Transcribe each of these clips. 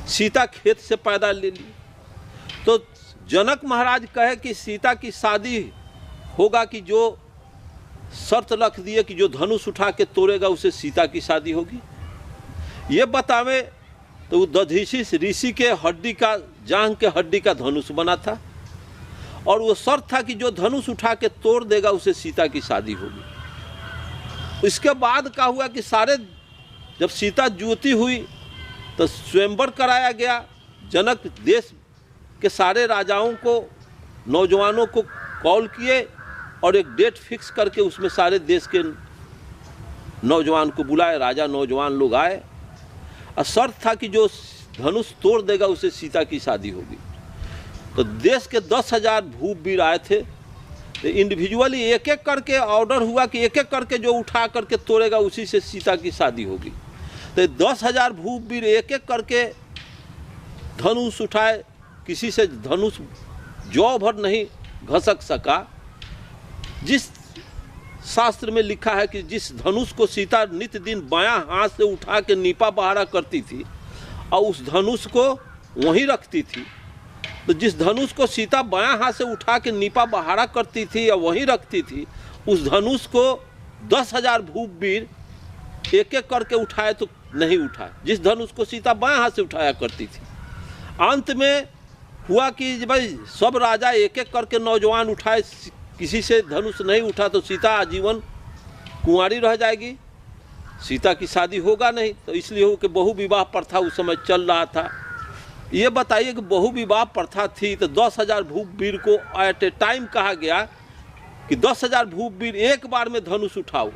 सीता खेत से पैदा ले ली। तो जनक महाराज कहे कि सीता की शादी होगा कि जो शर्त रख दिए कि जो धनुष उठा के तोड़ेगा उसे सीता की शादी होगी। ये बतावे तो वो दधीचि ऋषि के हड्डी का, जांघ के हड्डी का धनुष बना था और वो शर्त था कि जो धनुष उठा के तोड़ देगा उसे सीता की शादी होगी। इसके बाद क्या हुआ कि सारे जब सीता ज्योति हुई तो स्वयंवर कराया गया। जनक देश के सारे राजाओं को, नौजवानों को कॉल किए और एक डेट फिक्स करके उसमें सारे देश के नौजवान को बुलाए। राजा नौजवान लोग आए और शर्त था कि जो धनुष तोड़ देगा उसे सीता की शादी होगी। तो देश के 10,000 भूपवीर आए थे। तो इंडिविजुअली एक एक करके ऑर्डर हुआ कि एक एक करके जो उठा करके तोड़ेगा उसी से सीता की शादी होगी। तो 10,000 भूपवीर एक एक करके धनुष उठाए। किसी से धनुष जौ भर नहीं घसक सका। जिस शास्त्र में लिखा है कि जिस धनुष को सीता नित्य दिन बायां हाथ से उठा के नीपा बहारा करती थी और उस धनुष को वहीं रखती थी, तो जिस धनुष को सीता बायां हाथ से उठा के नीपा बहारा करती थी या वहीं रखती थी, उस धनुष को 10,000 भूपवीर एक एक करके उठाए तो नहीं उठाए, जिस धनुष को सीता बायां हाथ से उठाया करती थी। अंत में हुआ कि भाई सब राजा एक एक करके नौजवान उठाए, किसी से धनुष नहीं उठा तो सीता आजीवन कुंवारी रह जाएगी, सीता की शादी होगा नहीं। तो इसलिए हो कि बहु विवाह प्रथा उस समय चल रहा था। ये बताइए कि बहु विवाह प्रथा थी तो 10,000 भूपवीर को एट ए टाइम कहा गया कि 10,000 भूपवीर एक बार में धनुष उठाओ।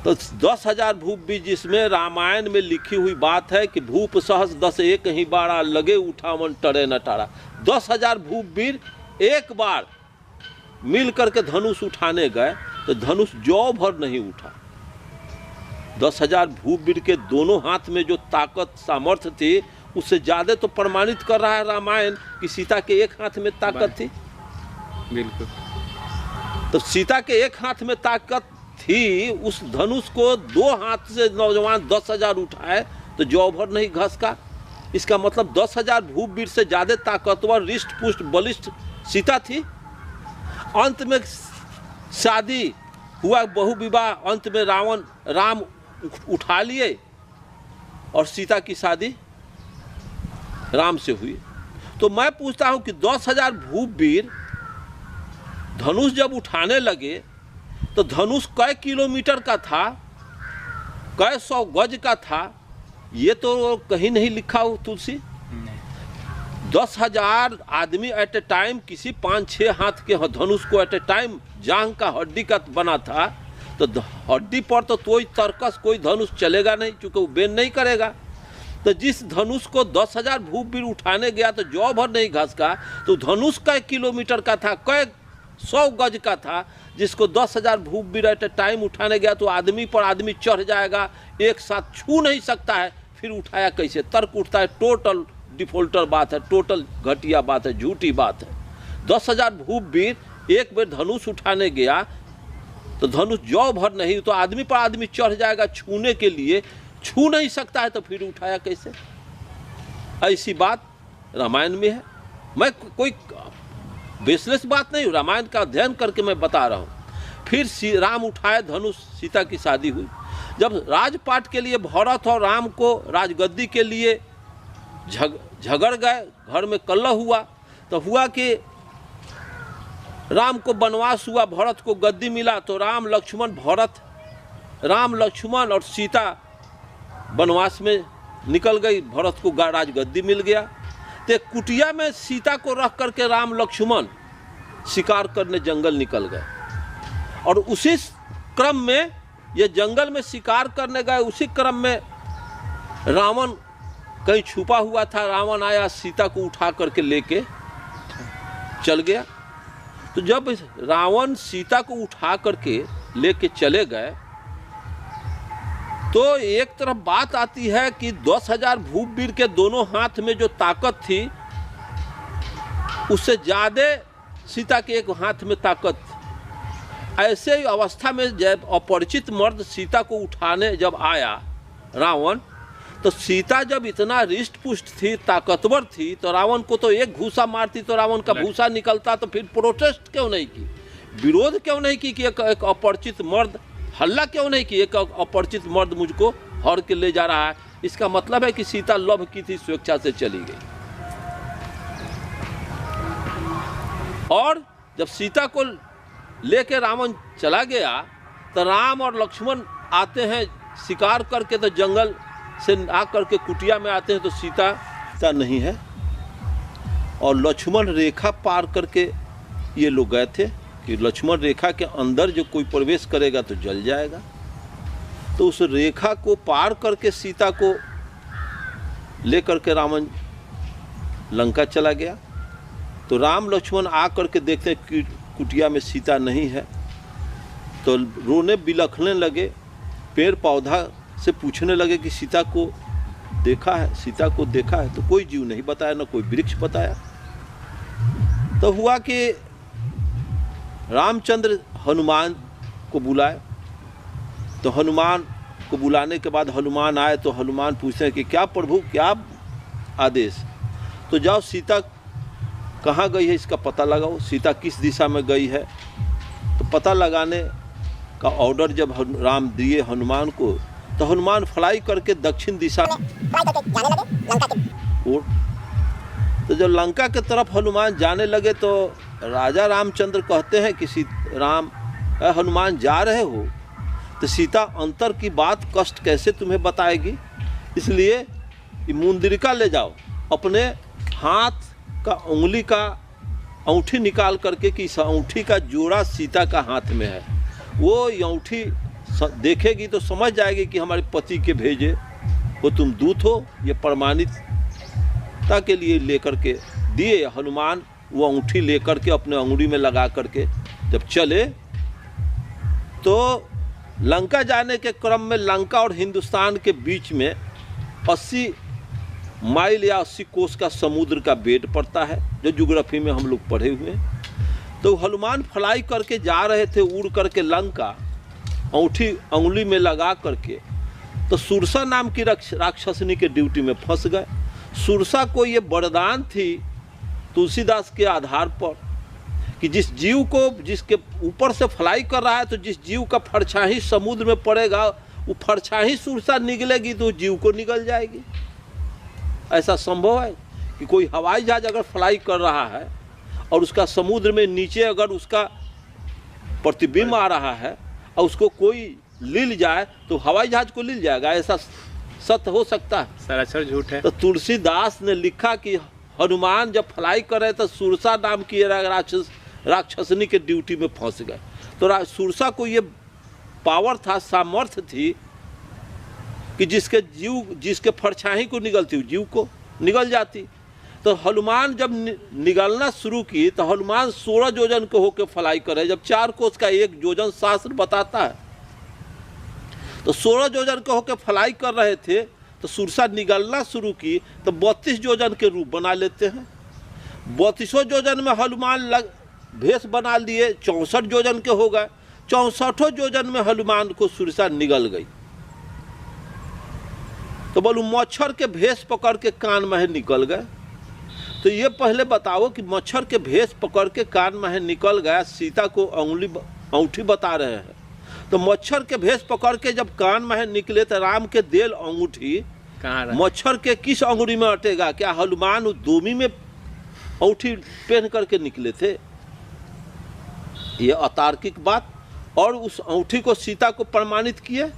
तो 10,000 भूपवीर, जिसमें रामायण में लिखी हुई बात है कि भूप सहस 10 एक ही बाड़ा, लगे उठावन टरे न टारा। 10,000 भूपवीर एक बार मिल करके धनुष उठाने गए तो धनुष जौ भर नहीं उठा। 10,000 भूपवीर के दोनों हाथ में जो ताकत सामर्थ्य थी उससे ज़्यादा तो प्रमाणित कर रहा है रामायण कि सीता के एक हाथ में ताकत थी। बिल्कुल। तो सीता के एक हाथ में ताकत थी, उस धनुष को दो हाथ से नौजवान 10,000 उठाए तो जौ भर नहीं घसका। इसका मतलब 10,000 भूपवीर से ज़्यादा ताकतवर, रिष्ट पुष्ट, बलिष्ठ सीता थी। अंत में शादी हुआ, बहु विवाह, अंत में राम उठा लिए और सीता की शादी राम से हुई। तो मैं पूछता हूं कि 10,000 भूपवीर धनुष जब उठाने लगे तो धनुष कै किलोमीटर का था, कै 100 गज का था, ये तो कहीं नहीं लिखा हो तुलसी। 10,000 आदमी एट ए टाइम, किसी 5-6 हाथ के धनुष को एट ए टाइम जांघ का हड्डी का बना था, तो हड्डी पर तो कोई तर्कस कोई धनुष चलेगा नहीं, क्योंकि वो बेन नहीं करेगा। तो जिस धनुष को 10,000 भूपवीर उठाने गया तो जौ भर नहीं घसका, तो धनुष कै किलोमीटर का था, कै 100 गज का था, जिसको 10,000 भूपवीर एट ए टाइम उठाने गया तो आदमी पर आदमी चढ़ जाएगा, एक साथ छू नहीं सकता है, फिर उठाया कैसे? तर्क उठता है। टोटल डिफॉल्टर बात है, टोटल घटिया बात है, झूठी बात है। 10,000 भूपवीर एक बार धनुष उठाने गया तो धनुष जौ भर नहीं, तो आदमी पर आदमी चढ़ जाएगा छूने के लिए, छू नहीं सकता है तो फिर उठाया कैसे? ऐसी बात रामायण में है। मैं कोई बेसलेस बात नहीं, रामायण का अध्ययन करके मैं बता रहा हूँ। फिर राम उठाए धनुष, सीता की शादी हुई। जब राजपाट के लिए भरत और राम को राजगद्दी के लिए झगड़ गए, घर में कलह हुआ, तो हुआ कि राम को वनवास हुआ, भरत को गद्दी मिला, तो राम लक्ष्मण और सीता वनवास में निकल गई, भरत को राजगद्दी मिल गया। तो कुटिया में सीता को रख करके राम लक्ष्मण शिकार करने जंगल निकल गए, और उसी क्रम में ये जंगल में शिकार करने गए, उसी क्रम में रावण कहीं छुपा हुआ था। रावण आया, सीता को उठा करके लेके चल गया। तो जब रावण सीता को उठा करके लेके चले गए तो एक तरफ बात आती है कि 10,000 भूपवीर के दोनों हाथ में जो ताकत थी उससे ज़्यादा सीता के एक हाथ में ताकत। ऐसे ही अवस्था में जब अपरिचित मर्द सीता को उठाने जब आया रावण, तो सीता जब इतना रिष्ट पुष्ट थी, ताकतवर थी, तो रावण को तो एक घूसा मारती तो रावण का भूसा निकलता, तो फिर प्रोटेस्ट क्यों नहीं की, विरोध क्यों नहीं की कि एक अपरिचित मर्द, हल्ला क्यों नहीं की, एक अपरिचित मर्द मुझको हर के ले जा रहा है। इसका मतलब है कि सीता लव की थी, स्वेच्छा से चली गई। और जब सीता को लेके रावण चला गया तो राम और लक्ष्मण आते हैं शिकार करके, तो जंगल से आकर के कुटिया में आते हैं तो सीता नहीं है, और लक्ष्मण रेखा पार करके ये लोग गए थे कि लक्ष्मण रेखा के अंदर जो कोई प्रवेश करेगा तो जल जाएगा। तो उस रेखा को पार करके सीता को लेकर के रावण लंका चला गया। तो राम लक्ष्मण आकर के देखते हैं कि कुटिया में सीता नहीं है, तो रोने बिलखने लगे, पेड़ पौधा से पूछने लगे कि सीता को देखा है, सीता को देखा है, तो कोई जीव नहीं बताया, ना कोई वृक्ष बताया। तो हुआ कि रामचंद्र हनुमान को बुलाए, तो हनुमान को बुलाने के बाद हनुमान आए, तो हनुमान पूछते हैं कि क्या प्रभु, क्या आदेश, तो जाओ सीता कहाँ गई है इसका पता लगाओ, सीता किस दिशा में गई है। तो पता लगाने का ऑर्डर जब राम दिए हनुमान को, तो हनुमान फ्लाई करके दक्षिण दिशा और तो जब लंका के तरफ हनुमान जाने लगे तो राजा रामचंद्र कहते हैं कि हनुमान जा रहे हो तो सीता अंतर की बात कष्ट कैसे तुम्हें बताएगी, इसलिए मुंदरिका ले जाओ, अपने हाथ का उंगली का अंगूठी निकाल करके कि इस अंगूठी का जोड़ा सीता का हाथ में है, वो अंगूठी देखेगी तो समझ जाएगी कि हमारे पति के भेजे हो, तुम दूत हो, ये प्रमाणिकता के लिए लेकर के दिए। हनुमान वो अंगूठी लेकर के अपने अंगुली में लगा करके जब चले तो लंका जाने के क्रम में लंका और हिंदुस्तान के बीच में 80 माइल या 80 कोस का समुद्र का बेड पड़ता है, जो ज्योग्राफी में हम लोग पढ़े हुए हैं। तो हनुमान फ्लाई करके जा रहे थे उड़ करके लंका, अंगूठी अंगुली में लगा करके, तो सुरसा नाम की राक्षसनी के ड्यूटी में फंस गए। सुरसा को ये वरदान थी तुलसीदास के आधार पर कि जिस जीव को, जिसके ऊपर से फ्लाई कर रहा है, तो जिस जीव का फरछाही समुद्र में पड़ेगा वो फरछाही सुरसा निकलेगी तो जीव को निकल जाएगी। ऐसा संभव है कि कोई हवाई जहाज अगर फ्लाई कर रहा है और उसका समुद्र में नीचे अगर उसका प्रतिबिंब आ रहा है और उसको कोई लील जाए तो हवाई जहाज को लील जाएगा, ऐसा सत्य हो सकता है? सरासर झूठ है। तो तुलसीदास ने लिखा कि हनुमान जब फ्लाई कर रहे तो सुरसा नाम की राक्षसनी के ड्यूटी में फंस गए। तो सुरसा को ये पावर था, सामर्थ्य थी कि जिसके फरछाही को निगलती जीव को निगल जाती। तो हनुमान जब निगलना शुरू की तो हनुमान 16 योजन के होकर फ्लाई करे। जब 4 कोस का 1 योजन शास्त्र बताता है, तो 16 योजन के होकर फ्लाई कर रहे थे तो सुरसा निगलना शुरू की तो 32 योजन के रूप बना लेते हैं। 32 योजन में हनुमान भेष बना लिए, 64 योजन के हो गए। 64 योजन में हनुमान को सुरसा निगल गई। तो बोलूँ मच्छर के भेष पकड़ के कान में निकल गए। तो ये पहले बताओ कि मच्छर के भेष पकड़ के कान में निकल गया, सीता को अंगूठी बता रहे हैं। तो मच्छर के भेष पकड़ के जब कान में निकले तो राम के देल अंगूठी मच्छर के किस अंगुली में अटेगा? क्या हनुमान दोमी में अंगूठी पहन करके निकले थे? ये अतार्किक बात। और उस अंगूठी को सीता को प्रमाणित किए।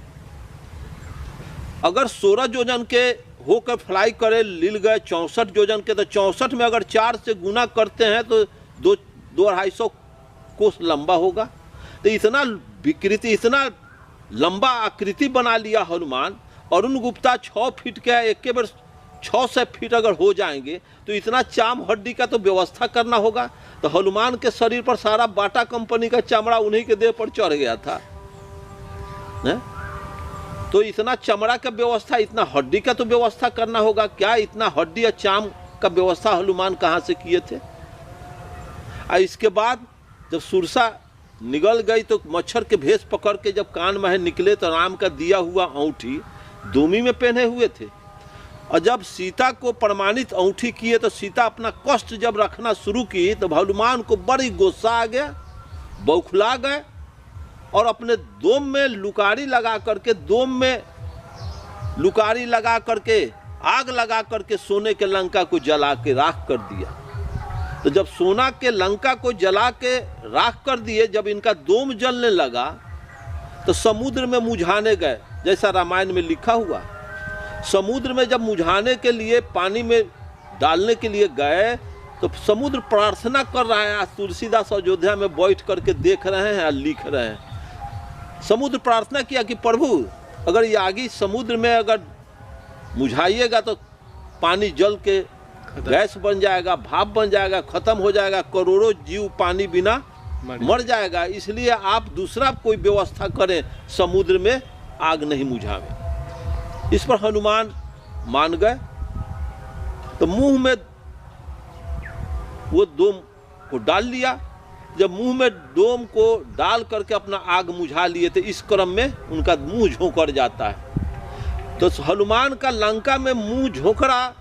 अगर 16 योजन के होकर फ्लाई करे लील गए 64 योजन के, तो 64 में अगर 4 से गुना करते हैं तो 2-250 कोस लंबा होगा। तो इतना विकृति, इतना लंबा आकृति बना लिया हनुमान। अरुण गुप्ता 6 फीट के है, एक के बार 600 फीट अगर हो जाएंगे तो इतना चाम हड्डी का तो व्यवस्था करना होगा। तो हनुमान के शरीर पर सारा बाटा कंपनी का चमड़ा उन्हीं के देह पर चढ़ गया था, ने? तो इतना चमड़ा का व्यवस्था, इतना हड्डी का तो व्यवस्था करना होगा। क्या इतना हड्डी या चाम का व्यवस्था हनुमान कहाँ से किए थे? और इसके बाद जब सुरसा निगल गई तो मच्छर के भेष पकड़ के जब कान में निकले तो राम का दिया हुआ अंगूठी दोमी में पहने हुए थे। और जब सीता को प्रमाणित औंठी किए तो सीता अपना कष्ट जब रखना शुरू की तो हनुमान को बड़ी गुस्सा आ गया, बौखला गए और अपने दोम में लुकारी लगा करके आग लगा करके सोने के लंका को जला के राख कर दिया। तो जब सोना के लंका को जला के राख कर दिए, जब इनका दोम जलने लगा तो समुद्र में मुझाने गए, जैसा रामायण में लिखा हुआ। समुद्र में जब मुझाने के लिए पानी में डालने के लिए गए तो समुद्र प्रार्थना कर रहा है। आज तुलसीदास अयोध्या में बैठ करके देख रहे हैं और लिख रहे हैं। समुद्र प्रार्थना किया कि प्रभु अगर ये आगे समुद्र में अगर मुझाइएगा तो पानी जल के गैस बन जाएगा, भाप बन जाएगा, खत्म हो जाएगा, करोड़ों जीव पानी बिना मर जाएगा। इसलिए आप दूसरा कोई व्यवस्था करें, समुद्र में आग नहीं मुझावे। इस पर हनुमान मान गए। तो मुंह में वो दोम को डाल लिया। जब मुंह में दोम को डाल करके अपना आग मुझा लिए थे, इस क्रम में उनका मुंह झोंकर जाता है। तो हनुमान का लंका में मुंह झोंकरा,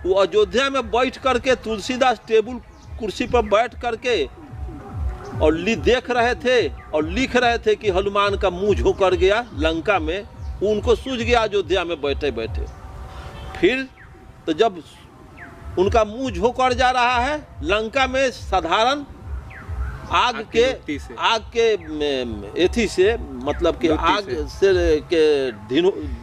वो अयोध्या में बैठ करके तुलसीदास टेबल कुर्सी पर बैठ करके और देख रहे थे और लिख रहे थे कि हनुमान का मुंह झोंकर गया लंका में। उनको सूझ गया अयोध्या में बैठे बैठे। फिर तो जब उनका मुंह झोंकर जा रहा है लंका में, साधारण आग के एथी से, मतलब कि आग से के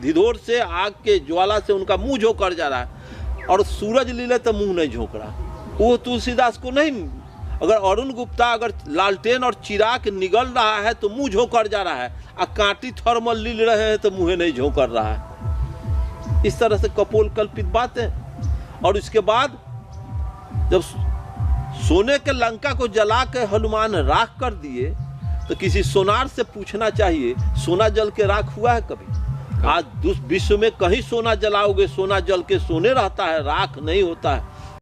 धिधोर से, आग के ज्वाला से उनका मुंह झोंकर जा रहा है। और सूरज लीले तो मुंह नहीं झोंक रहा। वो तुलसीदास को नहीं, अगर अरुण गुप्ता अगर लालटेन और चिराग निगल रहा है तो मुंह झोंकर जा रहा है, और कांटी थर्मल लील रहे हैं तो मुँह नहीं झोंकर रहा है। इस तरह से कपोल कल्पित बातें। और इसके बाद जब सोने के लंका को जला के हनुमान राख कर दिए तो किसी सोनार से पूछना चाहिए, सोना जल के राख हुआ है कभी? आज विश्व में कहीं सोना जलाओगे, सोना जल के सोने रहता है, राख नहीं होता है।